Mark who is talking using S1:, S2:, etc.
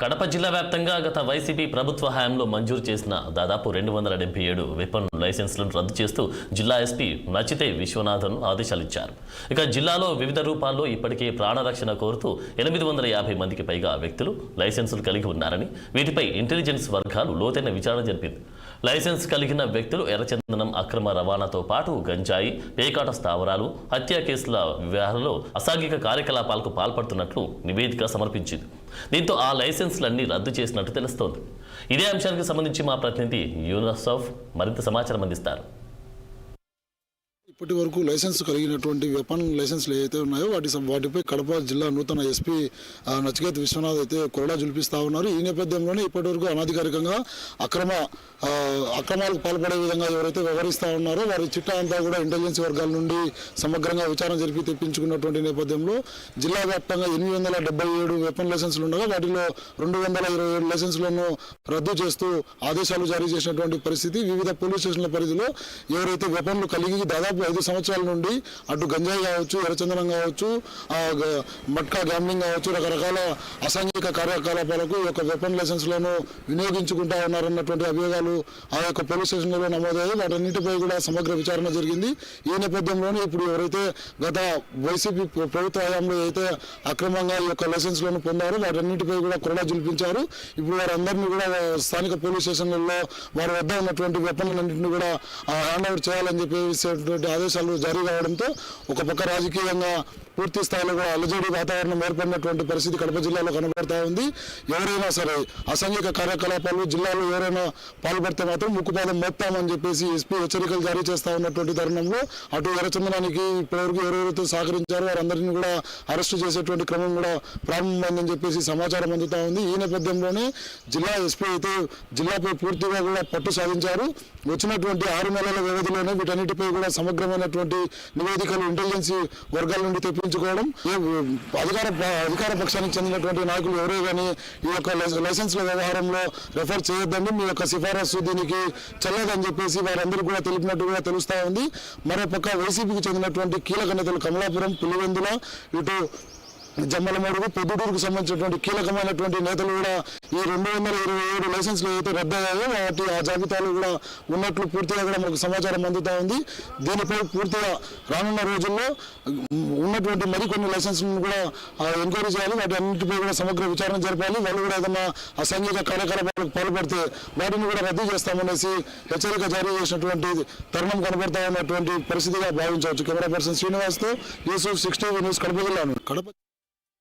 S1: కడప జిల్లా వ్యాప్తంగా గత వైసీపీ ప్రభుత్వ హయాంలో మంజూరు చేసిన దాదాపు 277 వెపన్ లైసెన్సులను రద్దు చేస్తూ జిల్లా ఎస్పీ నచితే విశ్వనాథన్ ఆదేశాలిచ్చారు. ఇక జిల్లాలో వివిధ రూపాల్లో ఇప్పటికే ప్రాణరక్షణ కోరుతూ 850 మందికి పైగా వ్యక్తులు లైసెన్సులు కలిగి ఉన్నారని, వీటిపై ఇంటెలిజెన్స్ వర్గాలు లోతైన విచారణ జరిపింది. లైసెన్స్ కలిగిన వ్యక్తులు ఎర్రచందనం అక్రమ రవాణాతో పాటు గంజాయి, పేకాట స్థావరాలు, హత్య కేసుల వ్యవహారంలో అసాంఘిక కార్యకలాపాలకు పాల్పడుతున్నట్లు నివేదిక సమర్పించింది. దీంతో ఆ లైసెన్సులన్నీ రద్దు చేసినట్టు తెలుస్తోంది. ఇదే అంశానికి సంబంధించి మా ప్రతినిధి యూనసఫ్ మరింత సమాచారం అందిస్తారు.
S2: ఇప్పటి వరకు లైసెన్స్ కలిగినటువంటి వెపన్ లైసెన్స్లు ఏవైతే ఉన్నాయో వాటిపై కడప జిల్లా నూతన ఎస్పీ నచికేత్ విశ్వనాథ్ అయితే కొరడా జులిపిస్తూ ఉన్నారు. ఈ నేపథ్యంలోనే ఇప్పటివరకు అనధికారికంగా అక్రమాలకు పాల్పడే విధంగా ఎవరైతే వ్యవహరిస్తూ ఉన్నారో వారి చిట్టా అంతా కూడా ఇంటెలిజెన్స్ వర్గాల నుండి సమగ్రంగా విచారణ జరిపి తెప్పించుకున్నటువంటి నేపథ్యంలో జిల్లా వ్యాప్తంగా 877 వెపన్ లైసెన్సులు ఉండగా వాటిలో 227 లైసెన్సులను రద్దు చేస్తూ ఆదేశాలు జారీ చేసినటువంటి పరిస్థితి. వివిధ పోలీస్ స్టేషన్ల పరిధిలో ఎవరైతే వెపన్లు కలిగి దాదాపు 5 సంవత్సరాల నుండి అటు గంజాయి కావచ్చు, ఎర్రచందనం కావచ్చు, మట్కా గ్యాంబ్లింగ్ కావచ్చు, రకరకాల అసాంఘిక కార్యకలాపాలకు ఈ యొక్క వెపన్ లైసెన్స్లను వినియోగించుకుంటా ఉన్నారన్నటువంటి అభియోగాలు ఆ యొక్క పోలీస్ స్టేషన్లలో నమోదయ్యాయి. వాటన్నిటిపై కూడా సమగ్ర విచారణ జరిగింది. ఈ నేపథ్యంలోనే ఇప్పుడు ఎవరైతే గత వైసీపీ ప్రభుత్వ హయాంలో అయితే అక్రమంగా ఈ యొక్క లైసెన్స్లను పొందారో వాటన్నిటిపై కూడా కొరడా జులిపించారు. ఇప్పుడు వారందరినీ కూడా స్థానిక పోలీస్ స్టేషన్లలో వారి వద్ద ఉన్నటువంటి వెపన్లన్నింటినీ కూడా హ్యాండ్ ఓవర్ చేయాలని చెప్పేసి ఆదేశాలు జారీ కావడంతో ఒక పక్క రాజకీయంగా పూర్తి స్థాయిలో కూడా అలజడి వాతావరణం ఏర్పడినటువంటి పరిస్థితి కడప జిల్లాలో కనబడతా ఉంది. ఎవరైనా సరే అసాంఘిక కార్యకలాపాలు జిల్లాలో ఎవరైనా పాల్పడితే మాత్రం ముక్కుపాదం మోపుతామని చెప్పేసి ఎస్పీ హెచ్చరికలు జారీ చేస్తా ఉన్నటువంటి తరుణంలో అటు ఎర్రచందనానికి ఇప్పటివరకు ఎవరెవరైతే సహకరించారో వారందరినీ కూడా అరెస్టు చేసేటువంటి క్రమం కూడా ప్రారంభమైందని చెప్పేసి సమాచారం అందుతా ఉంది. ఈ నేపథ్యంలోనే జిల్లా ఎస్పీ అయితే జిల్లాపై పూర్తిగా కూడా పట్టు సాధించారు. వచ్చినటువంటి 6 నెలల వ్యవధిలోనే వీటన్నిటిపై కూడా సమగ్రమైనటువంటి నివేదికలు ఇంటెలిజెన్స్ వర్గాల నుండి తెప్పించుకోవడం, అధికార పక్షానికి చెందినటువంటి నాయకులు ఎవరో కానీ ఈ యొక్క లైసెన్స్ల వ్యవహారంలో రెఫర్ చేయొద్దండి, మీ యొక్క సిఫారసు దీనికి చెల్లదని చెప్పేసి వారందరూ కూడా తెలిపినట్టు కూడా తెలుస్తా ఉంది. మరోపక్క వైసీపీకి చెందినటువంటి కీలక నేతలు కమలాపురం, పులివెందుల, ఇటు జమ్మలమడుగు, పొద్దుటూరుకు సంబంధించినటువంటి కీలకమైనటువంటి నేతలు కూడా ఈ 227 లైసెన్స్లు ఏదైతే రద్దయ్యాయో వాటి ఆ జాబితాలు కూడా ఉన్నట్లు పూర్తిగా కూడా మనకు సమాచారం అందుతూ ఉంది. దీనిపై పూర్తిగా రానున్న రోజుల్లో ఉన్నటువంటి మరికొన్ని లైసెన్స్లను కూడా ఎంక్వైరీ చేయాలి. వాటి అన్నింటిపై కూడా సమగ్ర విచారణ జరపాలి. వాళ్ళు కూడా ఏదైనా అసాంఘిక కార్యకలాపాలకు పాల్పడితే వాటిని కూడా రద్దు చేస్తామనేసి హెచ్చరిక జారీ చేసినటువంటి తరుణం కనబడతా ఉన్నటువంటి పరిస్థితిగా భావించవచ్చు. కెమెరా పర్సన్ శ్రీనివాస్తో యూసుఫ్, 6 టీవీ న్యూస్, కడప జిల్లా.